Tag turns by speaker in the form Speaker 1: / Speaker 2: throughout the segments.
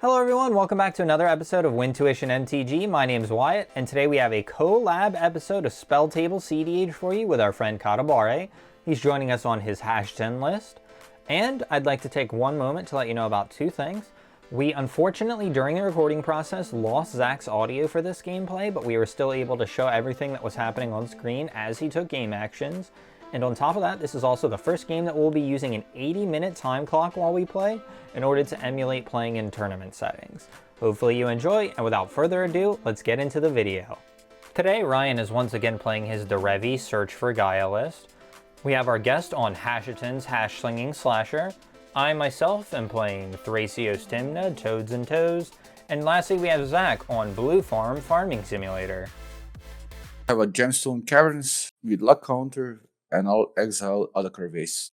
Speaker 1: Hello everyone, welcome back to another episode of Wintuition MTG. My name's Wyatt, and today we have a collab episode of Spelltable CDH for you with our friend Katabare. He's joining us on his Hashaton list. And I'd like to take one moment to let you know about two things. We unfortunately, during the recording process, lost Zach's audio for this gameplay, but we were still able to show everything that was happening on screen as he took game actions. And on top of that, this is also the first game that we'll be using an 80-minute time clock while we play in order to emulate playing in tournament settings. Hopefully you enjoy, and without further ado, let's get into the video. Today, Ryan is once again playing his Derevi Search for Gaia list. We have our guest on Hashaton's Hash-Slinging Slasher. I myself am playing Thrasios Tymna, Toads and Toes. And lastly, we have Zach on Blue Farm Farming Simulator.
Speaker 2: I have a Gemstone Caverns with luck counter, and I'll exile other Curvase.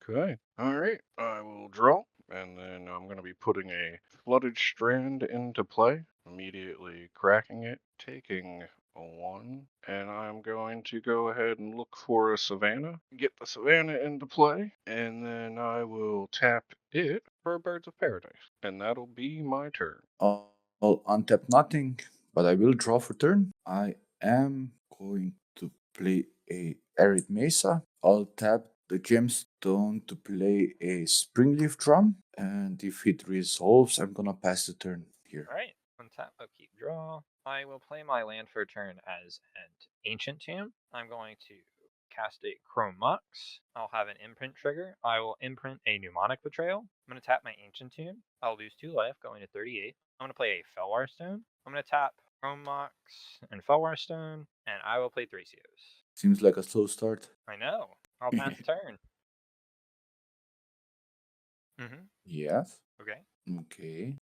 Speaker 3: Okay. Alright. I will draw, and then I'm going to be putting a Flooded Strand into play, immediately cracking it, taking a 1, and I'm going to go ahead and look for a Savannah, get the Savannah into play, and then I will tap it for a Birds of Paradise, and that'll be my turn.
Speaker 2: I'll untap nothing, but I will draw for turn. I am going to play a Arid Mesa. I'll tap the Gemstone to play a Springleaf Drum, and if it resolves, I'm gonna pass the turn here.
Speaker 1: Alright, untap, upkeep, draw. I will play my land for a turn as an Ancient Tomb. I'm going to cast a Kraum. I'll have an imprint trigger. I will imprint a Mnemonic Betrayal. I'm going to tap my Ancient Tomb. I'll lose 2 life, going to 38. I'm going to play a Felwar Stone. I'm going to tap Kraum and Felwar Stone, and I will play Thrasios.
Speaker 2: Seems like a slow start.
Speaker 1: I know. I'll pass the turn.
Speaker 2: Yes.
Speaker 1: Okay.
Speaker 2: Okay.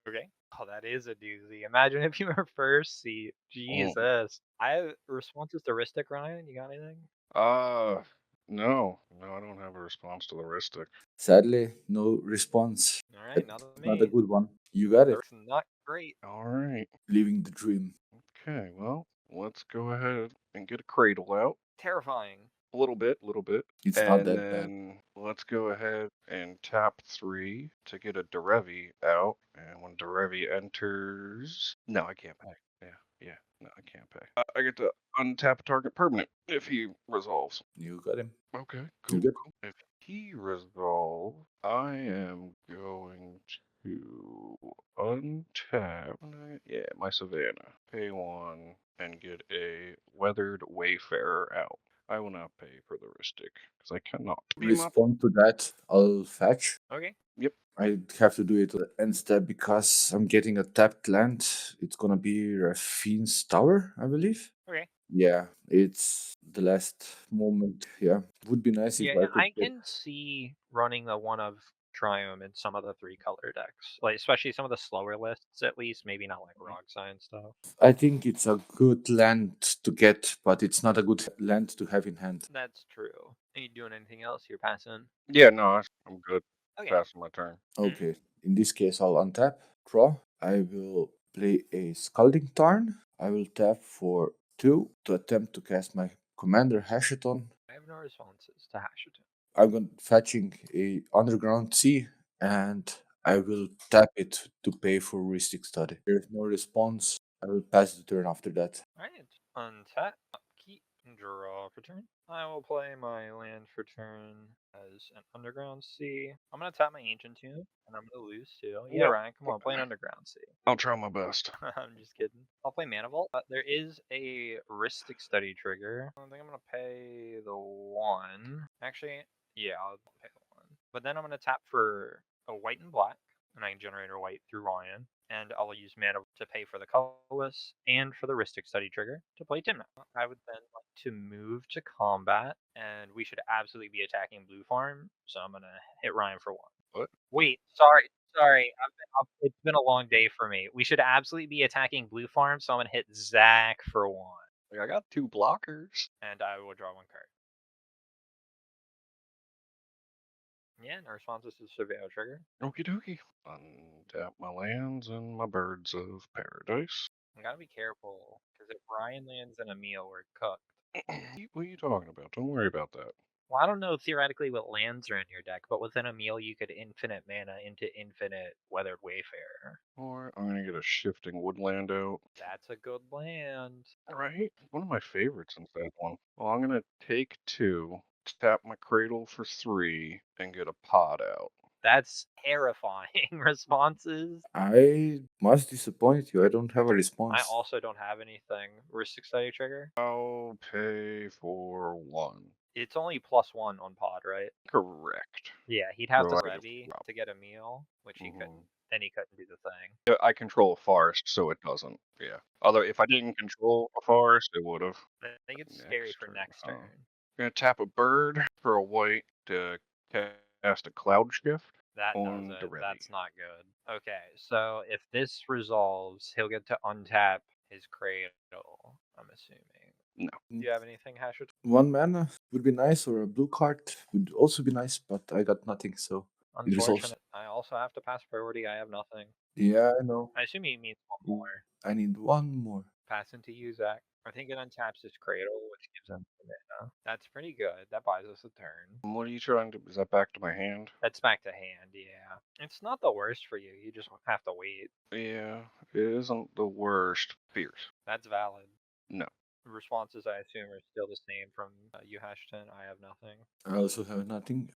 Speaker 1: Okay. Oh, that is a doozy. Imagine if you were first seat. Jesus. I have responses to Ristic, Ryan. You got anything?
Speaker 3: No, I don't have a response to the Ristic.
Speaker 2: Sadly, no response.
Speaker 1: Alright, not
Speaker 2: Not a
Speaker 1: me.
Speaker 2: good one. You got it.
Speaker 1: That's not great.
Speaker 3: Alright.
Speaker 2: Living the dream.
Speaker 3: Okay, well, let's go ahead and get a Cradle out.
Speaker 1: Terrifying.
Speaker 3: A little bit.
Speaker 2: It's not
Speaker 3: And
Speaker 2: that bad.
Speaker 3: then let's go ahead and tap 3 to get a Derevi out. And when Derevi enters... No, I can't pay. Yeah, no, I can't pay. I get to untap a target permanent if he resolves.
Speaker 2: You got him.
Speaker 3: Okay,
Speaker 2: You
Speaker 3: cool.
Speaker 2: good?
Speaker 3: If he resolves, I am going to untap, my Savannah, pay 1, and get a Weathered Wayfarer out. I will not pay for the Ristic, because I cannot.
Speaker 2: Respond to that, I'll fetch.
Speaker 1: Okay.
Speaker 3: Yep.
Speaker 2: I have to do it at the end step because I'm getting a tapped land. It's gonna be Raffine's Tower, I believe.
Speaker 1: Okay.
Speaker 2: Yeah, it's the last moment. Yeah, would be nice if
Speaker 1: Yeah,
Speaker 2: I could
Speaker 1: I can see running the one of Triumph in some of the 3-color decks. Like, especially some of the slower lists, at least. Maybe not like Rock Sign stuff.
Speaker 2: I think it's a good land to get, but it's not a good land to have in hand.
Speaker 1: That's true. Are you doing anything else? You're passing?
Speaker 3: Yeah, no, I'm good.
Speaker 1: Okay.
Speaker 3: Passing my turn.
Speaker 2: Okay, in this case, I'll untap, draw. I will play a Scalding Tarn. I will tap for 2 to attempt to cast my Commander Hashaton.
Speaker 1: I have no responses to Hashaton.
Speaker 2: I'm going fetching a Underground Sea, and I will tap it to pay for Ristic Study. There's no response. I will pass the turn after that.
Speaker 1: Alright. Untap, upkeep, draw for turn. I will play my land for turn as an Underground Sea. I'm gonna tap my Ancient Tomb, and I'm gonna lose 2. Yeah,
Speaker 3: Yep.
Speaker 1: Ryan, come on, play an Underground Sea.
Speaker 3: I'll try my best.
Speaker 1: I'm just kidding. I'll play Mana Vault. There is a Ristic Study trigger. I think I'm gonna pay the 1. Actually, yeah, I'll pay the 1. But then I'm gonna tap for a white and black, and I can generate a white through Ryan. And I'll use mana to pay for the colorless and for the Ristic Study trigger to play Tymna. I would then like to move to combat, and we should absolutely be attacking Blue Farm, so I'm gonna hit Ryan for 1.
Speaker 3: What?
Speaker 1: Wait, sorry. It's been a long day for me. We should absolutely be attacking Blue Farm, so I'm gonna hit Zach for 1.
Speaker 3: Like, I got 2 blockers.
Speaker 1: And I will draw 1 card. Yeah, no responses to Surveil trigger.
Speaker 3: Okie dokie. Untap my lands and my Birds of Paradise.
Speaker 1: I gotta be careful, because if Ryan lands in a meal, we're cooked.
Speaker 3: What are you talking about? Don't worry about that.
Speaker 1: Well, I don't know theoretically what lands are in your deck, but within a meal you could infinite mana into infinite Weathered Wayfarer.
Speaker 3: Or I'm gonna get a Shifting Woodland out.
Speaker 1: That's a good land.
Speaker 3: Right? One of my favorites in that one. Well, I'm gonna take 2, tap my Cradle for 3, and get a pod out.
Speaker 1: That's terrifying responses.
Speaker 2: I must disappoint you. I don't have a
Speaker 1: I
Speaker 2: response.
Speaker 1: also don't have anything. Rustic Study trigger?
Speaker 3: I'll pay for 1.
Speaker 1: It's only +1 on pod, right?
Speaker 3: Correct.
Speaker 1: Yeah, he'd have to
Speaker 3: So I just
Speaker 1: Derevi
Speaker 3: drop.
Speaker 1: to get a meal, which he couldn't. Then he couldn't do the thing.
Speaker 3: Yeah, I control a forest, so it doesn't. Yeah. Although if I didn't control a forest, it would have.
Speaker 1: I think it's scary for next turn.
Speaker 3: Gonna tap a bird for a white to cast a Cloud Shift.
Speaker 1: That
Speaker 3: on
Speaker 1: doesn't.
Speaker 3: Derevi.
Speaker 1: That's not good. Okay, so if this resolves, he'll get to untap his Cradle, I'm assuming.
Speaker 3: No.
Speaker 1: Do you have anything, Hashaton?
Speaker 2: 1 mana would be nice, or a blue card would also be nice, but I got nothing, so it resolves.
Speaker 1: Unfortunate. I also have to pass priority. I have nothing.
Speaker 2: Yeah, I know.
Speaker 1: I assume he means one more.
Speaker 2: I need 1 more.
Speaker 1: Pass into you, Zach. I think it untaps his Cradle, which gives him mana. That's pretty good. That buys us a turn.
Speaker 3: What are you trying to? Is that back to my hand?
Speaker 1: That's back to hand, yeah. It's not the worst for you. You just have to wait.
Speaker 3: Yeah, it isn't the worst. Fierce.
Speaker 1: That's valid.
Speaker 3: No.
Speaker 1: Responses, I assume, are still the same from you, Hashaton. I have nothing.
Speaker 2: I also have nothing.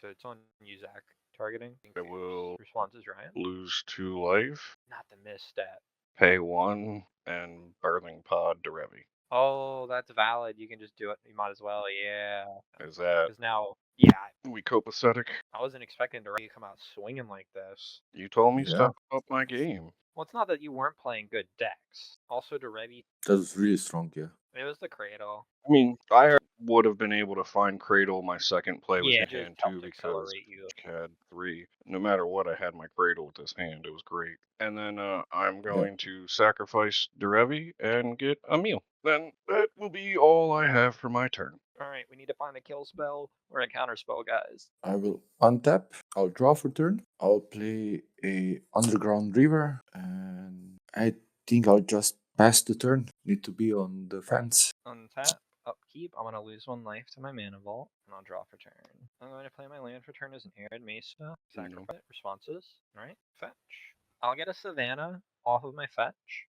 Speaker 1: So it's on you, Zach. Targeting.
Speaker 3: I will
Speaker 1: Responses, Ryan.
Speaker 3: lose 2 life,
Speaker 1: Not the misstep.
Speaker 3: pay 1, and Birthing Pod Derevi.
Speaker 1: Oh, that's valid. You can just do it. You might as well, yeah.
Speaker 3: Is that
Speaker 1: Because now, yeah,
Speaker 3: we copacetic?
Speaker 1: I wasn't expecting to come out swinging like this.
Speaker 3: You told me
Speaker 2: Yeah.
Speaker 3: stuff about my game.
Speaker 1: Well, it's not that you weren't playing good decks. Also, Derevi,
Speaker 2: That was really strong, yeah.
Speaker 1: it was the Cradle.
Speaker 3: I mean, I would have been able to find Cradle my second play with
Speaker 1: Yeah,
Speaker 3: his
Speaker 1: just
Speaker 3: hand
Speaker 1: helped
Speaker 3: too, because
Speaker 1: accelerate you.
Speaker 3: I had 3. No matter what, I had my Cradle with this hand. It was great. And then I'm going to sacrifice Derevi and get a meal. Then that will be all I have for my turn.
Speaker 1: Alright, we need to find a kill spell or a counter spell, guys.
Speaker 2: I will untap. I'll draw for turn. I'll play a Underground River, and I think I'll just pass the turn. Need to be on the fence.
Speaker 1: Untap, upkeep. I'm going to lose 1 life to my mana vault, and I'll draw for turn. I'm going to play my land for turn as an Arid Mesa. Sacrifice. Responses. Alright, fetch. I'll get a Savannah off of my fetch.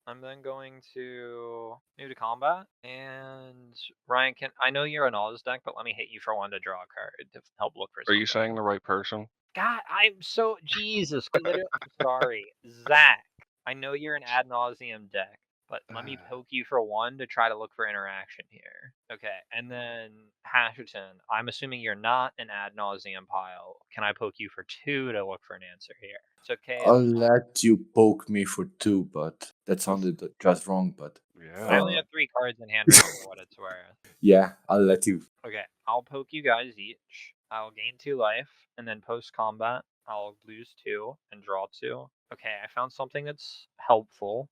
Speaker 1: I'm then going to new to combat, and Ryan, I know you're an Oz deck, but let me hit you for 1 to draw a card to help look for
Speaker 3: Are
Speaker 1: something.
Speaker 3: you saying the right person?
Speaker 1: God, I'm so Jesus. Literally, I'm sorry, Zach. I know you're an ad nauseum deck, but let me poke you for 1 to try to look for interaction here. Okay, and then Hashaton, I'm assuming you're not an ad nauseum pile. Can I poke you for 2 to look for an answer here? It's okay.
Speaker 2: I'll let you poke me for 2, but that sounded just wrong. But
Speaker 3: Yeah.
Speaker 1: I only have 3 cards in hand right now for what it's worth.
Speaker 2: yeah, I'll let you.
Speaker 1: Okay, I'll poke you guys each. I'll gain 2 life, and then post combat, I'll lose 2 and draw 2. Okay, I found something that's helpful.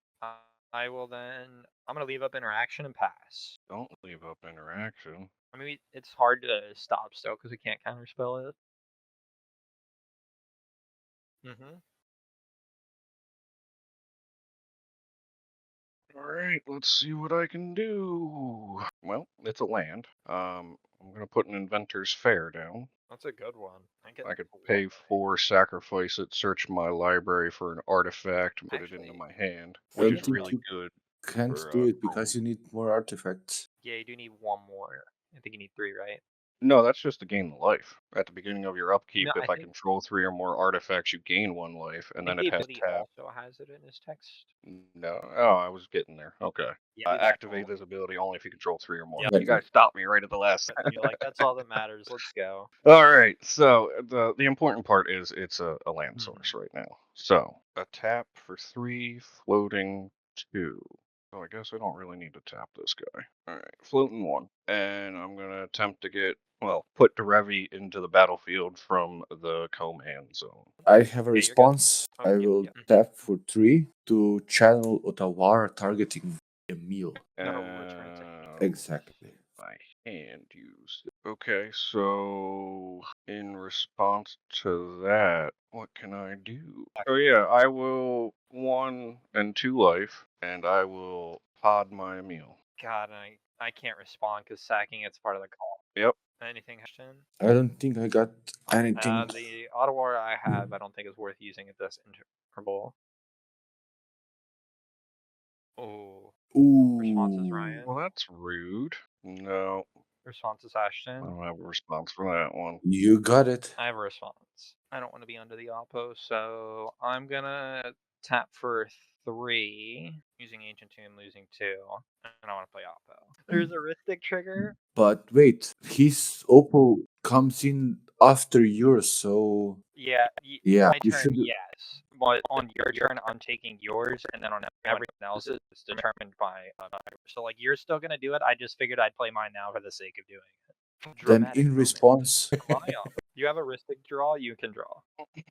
Speaker 1: I will then. I'm gonna leave up interaction and pass.
Speaker 3: Don't leave up interaction.
Speaker 1: I mean, it's hard to stop still because we can't counterspell it.
Speaker 3: Alright, let's see what I can do. Well, it's a land. I'm gonna put an Inventor's Fair down.
Speaker 1: That's a good one.
Speaker 3: I could pay 4, sacrifice it, search my library for an artifact, put it into
Speaker 1: Actually,
Speaker 3: my hand,
Speaker 2: I
Speaker 3: which
Speaker 2: don't
Speaker 3: is
Speaker 2: think
Speaker 3: really
Speaker 2: you
Speaker 3: good.
Speaker 2: can't
Speaker 3: for,
Speaker 2: do it
Speaker 3: Kraum.
Speaker 2: because you need more artifacts.
Speaker 1: Yeah, you do need 1 more. I think you need 3, right?
Speaker 3: No, that's just to gain the life. At the beginning of your upkeep,
Speaker 1: No,
Speaker 3: if I control 3 or more artifacts, you gain 1 life, and then
Speaker 1: the
Speaker 3: it has
Speaker 1: ability
Speaker 3: tap.
Speaker 1: also has it in his text.
Speaker 3: No, oh, I was getting there. Okay.
Speaker 1: Yeah,
Speaker 3: Activate this ability only if you control 3 or more.
Speaker 1: Yep.
Speaker 3: You guys stopped me right at the last.
Speaker 1: You're like, that's all that matters. Let's go.
Speaker 3: All right. So the important part is it's a land source right now. So a tap for 3, floating 2. So I guess I don't really need to tap this guy. All right, floating 1, and I'm gonna attempt to put Derevi into the battlefield from the command zone.
Speaker 2: I have a
Speaker 1: you're good.
Speaker 2: response.
Speaker 1: Oh,
Speaker 2: I
Speaker 1: yeah,
Speaker 2: will
Speaker 1: yeah.
Speaker 2: tap for 3 to channel Otawara targeting a meal.
Speaker 1: Return to
Speaker 2: Exactly.
Speaker 3: My hand use. Okay, so in response to that, what can I do? Oh yeah, I will 1 and 2 life, and I will pod my meal.
Speaker 1: God, I can't respond because sacking it's part of the call.
Speaker 3: Yep.
Speaker 1: Anything, Hashaton?
Speaker 2: I don't think I got anything.
Speaker 1: The Ottawa I have, I don't think is worth using at this interval. Oh. Responses,
Speaker 2: Ooh.
Speaker 1: Ryan.
Speaker 3: Well, that's rude. No,
Speaker 1: Responses,
Speaker 3: I
Speaker 1: Ashton.
Speaker 3: don't have a response for that one.
Speaker 2: You got it.
Speaker 1: I have a response. I don't want to be under the oppo, so I'm gonna tap for 3, using Ancient Tomb, losing 2, and I want to play oppo. There's a Ristic trigger.
Speaker 2: But wait, his Oppo comes in after yours, so
Speaker 1: Yeah,
Speaker 2: yeah,
Speaker 1: my
Speaker 2: you
Speaker 1: turn,
Speaker 2: should.
Speaker 1: yes. But on your turn, I'm taking yours, and then on everyone else's, it's determined by so like you're still gonna do it. I just figured I'd play mine now for the sake of doing it.
Speaker 2: Then
Speaker 1: Dramatic
Speaker 2: in
Speaker 1: moment.
Speaker 2: response,
Speaker 1: My oppo. You have a Ristic draw. You can draw. Okay,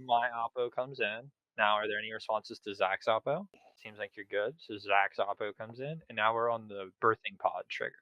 Speaker 1: my oppo comes in. Now, are there any responses to Zach's oppo? Seems like you're good. So Zach's oppo comes in, and now we're on the birthing pod trigger.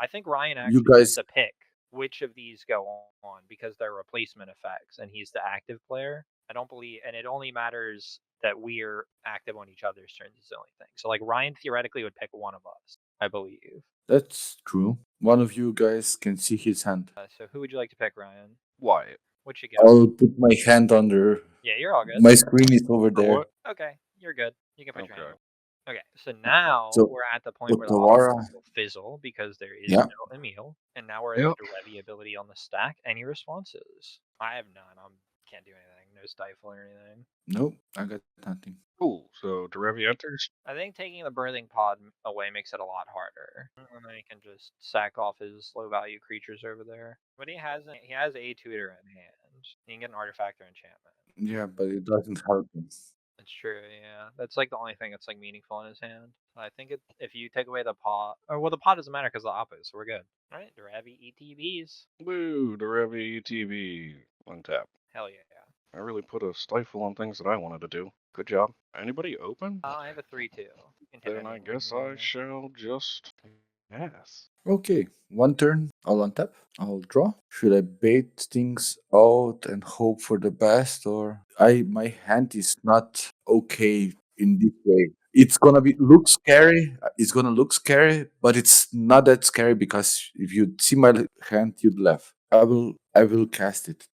Speaker 1: I think Ryan
Speaker 2: you
Speaker 1: actually gets
Speaker 2: guys,
Speaker 1: to pick which of these go on because they're replacement effects, and he's the active player. I don't believe, and it only matters that we're active on each other's turns is the only thing. So like Ryan theoretically would pick one of us, I believe.
Speaker 2: that's true. One of you guys can see his hand.
Speaker 1: So who would you like to pick, Ryan?
Speaker 3: Wyatt.
Speaker 1: What you got?
Speaker 2: I'll put my hand under.
Speaker 1: Yeah, you're all good.
Speaker 2: My screen is over
Speaker 3: For
Speaker 2: there.
Speaker 3: what?
Speaker 1: Okay, you're good. You can put your hand
Speaker 3: Okay.
Speaker 1: up. Okay, so now
Speaker 2: So,
Speaker 1: we're at the point where the
Speaker 2: Otawara,
Speaker 1: oppo will fizzle because there is
Speaker 2: yeah,
Speaker 1: no Emil, and now we're at
Speaker 3: Yep.
Speaker 1: the Derevi ability on the stack. Any responses? I have none. I can't do anything. No stifle or anything.
Speaker 2: nope, I got nothing.
Speaker 3: Cool. So Derevi enters.
Speaker 1: I think taking the birthing pod away makes it a lot harder, and then he can just sack off his low value creatures over there. But he has a tutor in hand. He can get an artifact or enchantment.
Speaker 2: Yeah, but it doesn't help me.
Speaker 1: That's true, yeah. That's like the only thing that's like meaningful in his hand. I think if you take away the pot, or well, the pot doesn't matter because the oppo, so we're good. All right, Derevi ETBs.
Speaker 3: Woo, Derevi ETB. Untap.
Speaker 1: Hell yeah.
Speaker 3: I really put a stifle on things that I wanted to do. Good job. Anybody open?
Speaker 1: I have a 3/2. You can hit
Speaker 3: Then I
Speaker 1: anyone
Speaker 3: guess
Speaker 1: here.
Speaker 3: I shall just pass.
Speaker 2: Okay, one turn, I'll untap, I'll draw. Should I bait things out and hope for the best, or my hand is not okay in this way. It's gonna look scary. It's gonna look scary, but it's not that scary because if you see my hand, you'd laugh. I will cast it.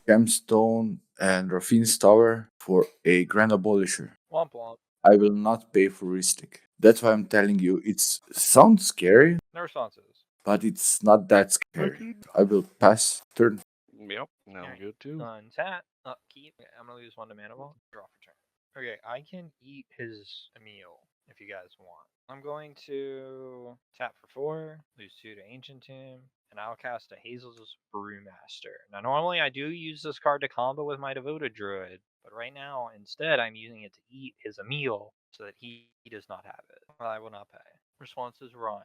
Speaker 2: Gemstone and Raffine's Tower for a Grand Abolisher.
Speaker 1: Womp womp.
Speaker 2: I will not pay for Ristic. That's why I'm telling you. It sounds scary,
Speaker 1: No responses.
Speaker 2: but it's not that scary. I will pass turn.
Speaker 3: Yep, now I'm
Speaker 1: Alright.
Speaker 3: good too.
Speaker 1: Untap. Upkeep. Okay, I'm gonna lose 1 to mana ball. Draw for turn. Okay, I can eat his Emil if you guys want. I'm going to tap for 4, lose 2 to Ancient Tomb, and I'll cast a Hazel's Brewmaster. Now, normally I do use this card to combo with my Devoted Druid, but right now, instead, I'm using it to eat his Emil so that he does not have it. I will not pay. Response is Ryan.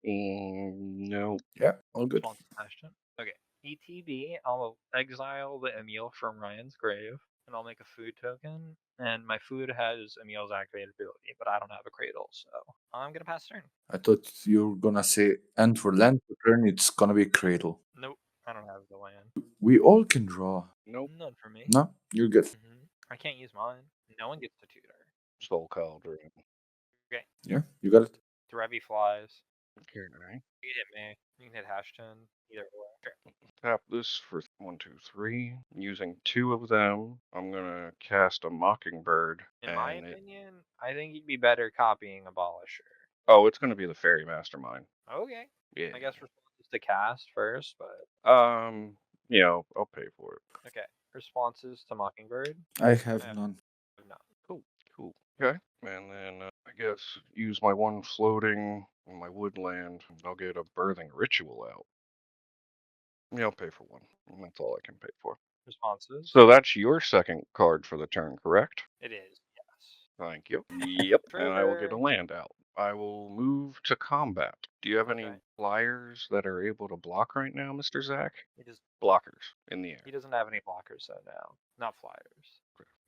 Speaker 3: No.
Speaker 2: Yeah, all good.
Speaker 1: Response is Ashton. Okay, ETB, I'll exile the Emil from Ryan's grave, and I'll make a food token. And my food has Emil's activated ability, but I don't have a cradle, so I'm gonna pass turn.
Speaker 2: I thought you were gonna say, and for land for turn, it's gonna be Cradle.
Speaker 1: Nope, I don't have the land.
Speaker 2: We all can draw.
Speaker 3: Nope.
Speaker 1: None for me.
Speaker 2: No, you're good.
Speaker 1: I can't use mine. No one gets to tutor.
Speaker 3: Soul Cauldron.
Speaker 1: Okay,
Speaker 2: Yeah, you got it.
Speaker 1: Derevi flies.
Speaker 3: Okay, right.
Speaker 1: You can hit me. You can hit Hashaton. Either way. Okay.
Speaker 3: Tap this for 1, 2, 3. Using 2 of them, I'm gonna cast a Mockingbird.
Speaker 1: In my opinion, I think you'd be better copying Abolisher.
Speaker 3: Oh, it's gonna be the Fairy Mastermind.
Speaker 1: Okay.
Speaker 3: Yeah.
Speaker 1: I guess response is to cast first, but
Speaker 3: Yeah, I'll pay for it.
Speaker 1: okay. Responses to Mockingbird?
Speaker 2: I have none.
Speaker 1: No.
Speaker 3: Cool. Okay. And then I guess use my 1 floating on my woodland. I'll get a Birthing Ritual out. Yeah, I'll pay for 1. And that's all I can pay for.
Speaker 1: Responses?
Speaker 3: So that's your second card for the turn, correct?
Speaker 1: It is, yes.
Speaker 3: Thank you. Yep. And I will get a
Speaker 1: Trigger.
Speaker 3: land out. I will move to combat. Do you have any
Speaker 1: Okay.
Speaker 3: flyers that are able to block right now, Mr. Zach?
Speaker 1: He does.
Speaker 3: Blockers in the air.
Speaker 1: He doesn't have any blockers though now. Not flyers.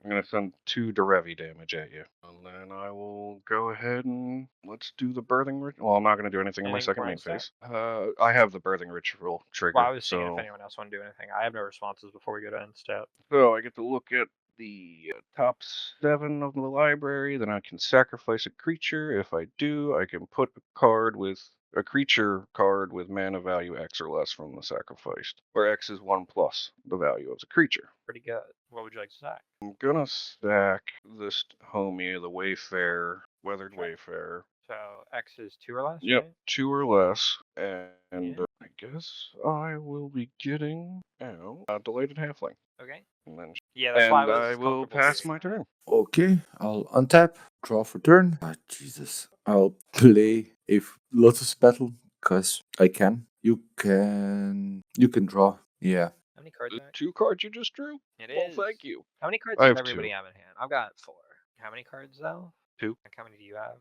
Speaker 3: I'm going to send 2 Derevi damage at you. And then I will go ahead and let's do the birthing ritual. Well, I'm not going to do anything in my
Speaker 1: Anything
Speaker 3: second
Speaker 1: for
Speaker 3: main
Speaker 1: instep?
Speaker 3: phase. I have the birthing ritual trigger.
Speaker 1: Well, I was seeing if
Speaker 3: so,
Speaker 1: anyone else wanted to do anything. I have no responses before we go to end step.
Speaker 3: so I get to look at the top 7 of the library. Then I can sacrifice a creature. If I do, I can put a card with a creature card with mana value X or less from the sacrificed, where X is 1 plus the value of the creature.
Speaker 1: Pretty good. What would you like to stack?
Speaker 3: I'm gonna stack this homie, the Wayfarer, Weathered
Speaker 1: Okay.
Speaker 3: Wayfarer.
Speaker 1: So X is 2 or less,
Speaker 3: Yep,
Speaker 1: right?
Speaker 3: 2 or less, and
Speaker 1: Yeah.
Speaker 3: I guess I will be getting out a Delighted Halfling.
Speaker 1: Okay.
Speaker 3: And then
Speaker 1: Yeah, that's why I
Speaker 3: and
Speaker 1: was
Speaker 3: I will
Speaker 1: comfortable
Speaker 3: pass
Speaker 1: doing
Speaker 3: my
Speaker 1: that.
Speaker 3: turn.
Speaker 2: Okay, I'll untap, draw for turn. Ah, Jesus. I'll play a Lotus Battle because I can. You can draw. Yeah.
Speaker 1: How many cards?
Speaker 3: The 2 cards you just drew?
Speaker 1: It
Speaker 3: Well,
Speaker 1: is.
Speaker 3: thank you.
Speaker 1: How many cards
Speaker 3: I
Speaker 1: does
Speaker 3: have
Speaker 1: everybody
Speaker 3: 2.
Speaker 1: have in hand? I've got 4. How many cards though?
Speaker 3: 2.
Speaker 1: Like, how many do you have?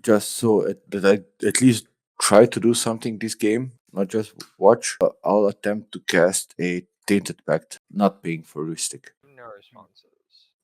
Speaker 2: Just so that I at least try to do something this game, not just watch. I'll attempt to cast a Tainted Pact, not paying for Ristic.
Speaker 1: No responses.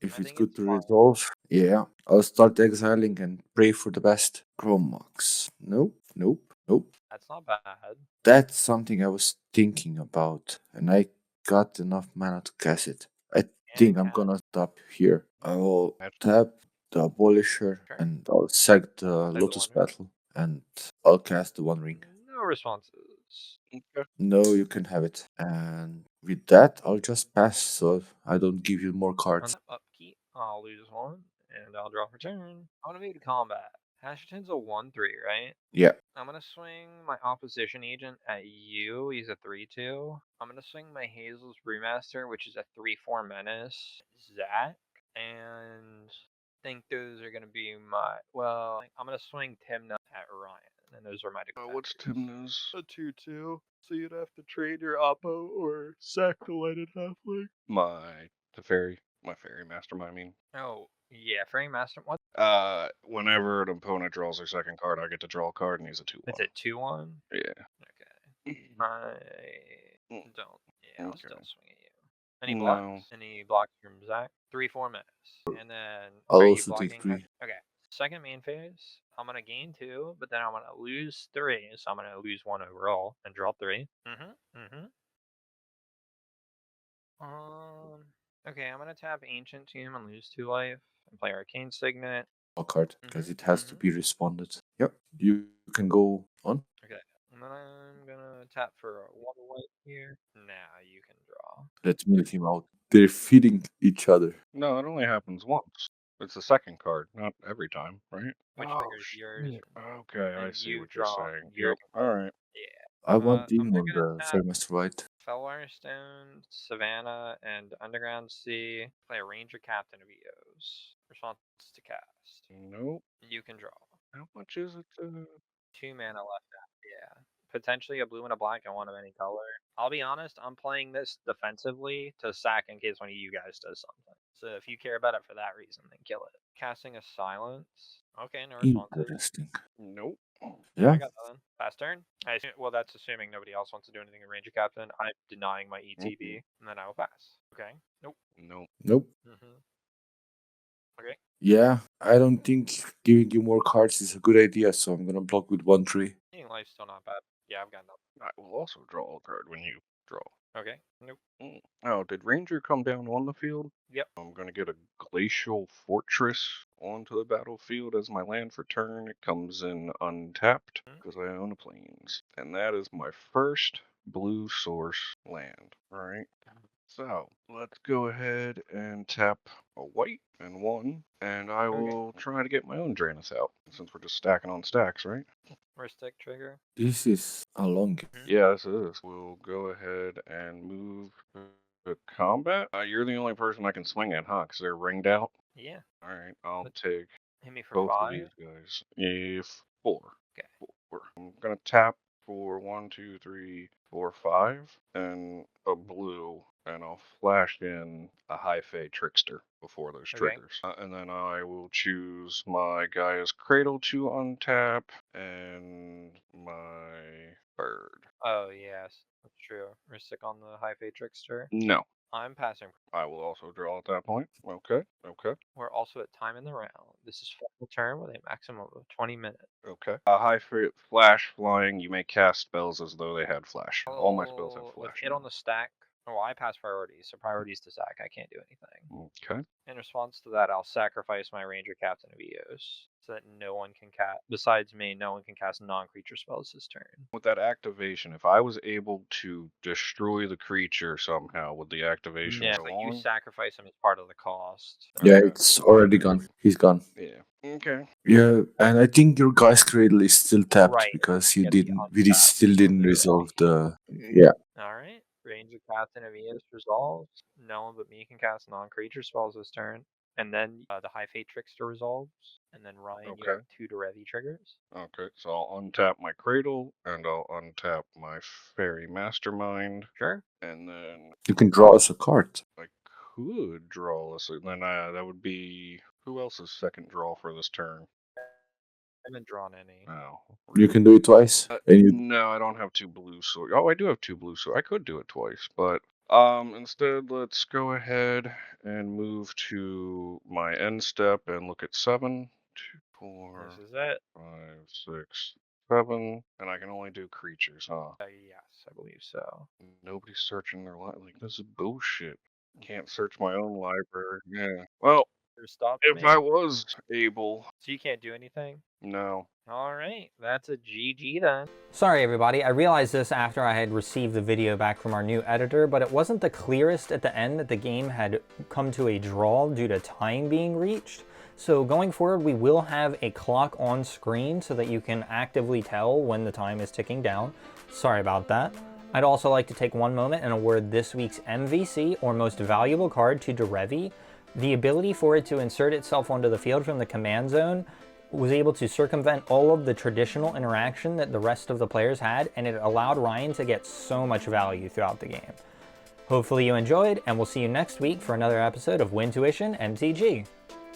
Speaker 2: If
Speaker 1: I
Speaker 2: it's
Speaker 1: think
Speaker 2: good
Speaker 1: it's
Speaker 2: to
Speaker 1: fine.
Speaker 2: resolve, yeah, I'll start exiling and pray for the best. Chromox. Nope, nope, nope.
Speaker 1: That's not bad.
Speaker 2: That's something I was thinking about, and I got enough mana to cast it. I think I'm gonna stop here. I will tap the Abolisher,
Speaker 1: Sure.
Speaker 2: and I'll sack the
Speaker 1: the
Speaker 2: Lotus
Speaker 1: One Ring.
Speaker 2: Battle, and I'll cast the One Ring.
Speaker 1: No responses.
Speaker 3: Okay.
Speaker 2: No, you can have it. And with that, I'll just pass, so I don't give you more
Speaker 1: On
Speaker 2: cards.
Speaker 1: that upkeep, I'll lose 1, and I'll draw for turn. I want to move to combat. Hashaton's a 1/3, right?
Speaker 2: Yeah.
Speaker 1: I'm gonna swing my opposition agent at you. He's a 3/2. I'm gonna swing my Hazel's Brewmaster, which is a 3/4 menace. Zach, and I think those are gonna be my. Well, I'm gonna swing Tymna at Ryan, and those are my
Speaker 3: What's
Speaker 1: defenders.
Speaker 3: Tymna's?
Speaker 1: A 2/2. So you'd have to trade your Oppo or sack the Lighted Halfling.
Speaker 3: My fairy mastermind. I mean,
Speaker 1: Oh yeah, Fairy Master. What?
Speaker 3: whenever an opponent draws their second card, I get to draw a card, and he's a 2/1.
Speaker 1: It's a 2/1.
Speaker 3: Yeah.
Speaker 1: Okay. I don't. Yeah, I'll
Speaker 3: Okay.
Speaker 1: still swing at you. Any
Speaker 3: No.
Speaker 1: blocks? Any blocks from Zach? 3/4 menace. And then
Speaker 2: I'll
Speaker 1: are you
Speaker 2: also take
Speaker 1: blocking?
Speaker 2: 3.
Speaker 1: Okay. Second main phase, I'm gonna gain 2, but then I'm gonna lose 3, so I'm gonna lose 1 overall and draw 3. Okay, I'm gonna tap Ancient Tomb and lose 2 life and play Arcane Signet.
Speaker 2: A card, because it has to be responded. Yep. You can go on.
Speaker 1: Okay. And then I'm gonna tap for 1 white here. Now you can draw.
Speaker 2: Let's milk him out. They're feeding each other.
Speaker 3: No, it only happens once. It's the second card, not every time, right?
Speaker 1: Which triggers yours?
Speaker 3: Shit. Okay, I
Speaker 1: And
Speaker 3: see
Speaker 1: you
Speaker 3: what you're
Speaker 1: draw.
Speaker 3: saying.
Speaker 1: You're
Speaker 3: Yep. All right.
Speaker 1: Yeah.
Speaker 2: I want
Speaker 1: I'm
Speaker 2: in
Speaker 1: then
Speaker 2: on
Speaker 1: gonna
Speaker 2: the
Speaker 1: tap
Speaker 2: Fairmaster White.
Speaker 1: Fellwire Stone, Savannah, and Underground Sea. Play a Ranger Captain of Eos. Response to cast.
Speaker 3: Nope.
Speaker 1: You can draw.
Speaker 3: How much is it?
Speaker 1: 2 mana left out. Yeah. Potentially a blue and a black and 1 of any color. I'll be honest, I'm playing this defensively to sack in case one of you guys does something. So if you care about it for that reason, then kill it. Casting a Silence. Okay, no responses.
Speaker 2: Interesting.
Speaker 3: Nope.
Speaker 2: Yeah.
Speaker 1: I got nothing. Pass turn. Well, that's assuming nobody else wants to do anything in Ranger Captain. I'm denying my ETB, and then I will pass. Okay. Nope.
Speaker 2: Nope.
Speaker 1: Okay.
Speaker 2: Yeah, I don't think giving you more cards is a good idea, so I'm gonna block with 1 tree.
Speaker 1: Eating life's still not bad. Yeah, I've got nothing.
Speaker 3: I will also draw a card when you draw.
Speaker 1: Okay. Nope.
Speaker 3: Oh, did Ranger come down on the field?
Speaker 1: Yep.
Speaker 3: I'm gonna get a Glacial Fortress onto the battlefield as my land for turn. It comes in untapped because I own a plains, and that is my first blue source land. All right. So let's go ahead and tap a white and 1, and I will try to get my own Draenus out since we're just stacking on stacks, right?
Speaker 1: Stick trigger.
Speaker 2: This is a long game.
Speaker 3: Yeah, this is. We'll go ahead and move to combat. You're the only person I can swing at, huh? Because they're ringed out.
Speaker 1: Yeah.
Speaker 3: All right, I'll take
Speaker 1: Hit me for
Speaker 3: both
Speaker 1: 5.
Speaker 3: of these guys. If 4.
Speaker 1: Okay.
Speaker 3: 4. I'm gonna tap for 1, 2, 3, 4, 5, and a blue, and I'll flash in a high Fae Trickster before those triggers. And then I will choose my Gaia's Cradle to untap and my bird.
Speaker 1: Oh yes, that's true. Ristic on the high Fae Trickster.
Speaker 3: No.
Speaker 1: I'm passing.
Speaker 3: I will also draw at that point. Okay.
Speaker 1: We're also at time in the round. This is full turn with a maximum of 20 minutes.
Speaker 3: Okay. High flash flying. You may cast spells as though they had flash. All my spells have flash.
Speaker 1: With hit on the stack, Well, I pass priorities, so priorities to Zach. I can't do anything.
Speaker 3: Okay.
Speaker 1: In response to that, I'll sacrifice my Ranger Captain of Eos, so that no one can cast, besides me, no one can cast non-creature spells this turn.
Speaker 3: With that activation, if I was able to destroy the creature somehow, would the activation
Speaker 1: Yeah,
Speaker 3: go
Speaker 1: but you
Speaker 3: on?
Speaker 1: sacrifice him as part of the cost.
Speaker 2: Yeah,
Speaker 3: Okay.
Speaker 2: it's already gone. He's gone.
Speaker 3: Yeah. Okay.
Speaker 2: Yeah, and I think your guy's cradle is still tapped
Speaker 1: Right.
Speaker 2: because you
Speaker 1: Gonna be
Speaker 2: didn't.
Speaker 1: on
Speaker 2: We
Speaker 1: tap.
Speaker 2: still didn't resolve the. Yeah.
Speaker 1: Alright. Ranger Captain of Eos resolves. No one but me can cast non-creature spells this turn. And then the High Fate Trickster resolves. And then Ryan, you
Speaker 3: Okay.
Speaker 1: have 2 Derevi triggers.
Speaker 3: Okay, so I'll untap my Cradle, and I'll untap my Fairy Mastermind,
Speaker 1: Sure.
Speaker 3: and then
Speaker 2: You can draw us a card.
Speaker 3: I could draw this, and then that would be... Who else's second draw for this turn?
Speaker 1: I haven't drawn any.
Speaker 3: Oh.
Speaker 2: You can do it twice. And you.
Speaker 3: No, I don't have 2 blue swords. Oh, I do have 2 blue swords. I could do it twice, but instead let's go ahead and move to my end step and look at 7, 2, 4,
Speaker 1: This is it.
Speaker 3: 5, 6, 7, and I can only do creatures, huh?
Speaker 1: Yes, I believe so.
Speaker 3: Nobody's searching their library. Like, this is bullshit. Can't search my own library. Yeah. Well,
Speaker 1: Stop
Speaker 3: if I was able...
Speaker 1: So you can't do anything?
Speaker 3: No.
Speaker 1: Alright, that's a GG then. Sorry everybody, I realized this after I had received the video back from our new editor, but it wasn't the clearest at the end that the game had come to a draw due to time being reached. So going forward, we will have a clock on screen so that you can actively tell when the time is ticking down. Sorry about that. I'd also like to take one moment and award this week's MVC, or Most Valuable Card, to Derevi. The ability for it to insert itself onto the field from the command zone was able to circumvent all of the traditional interaction that the rest of the players had, and it allowed Ryan to get so much value throughout the game. Hopefully you enjoyed, and we'll see you next week for another episode of Win Tuition MTG.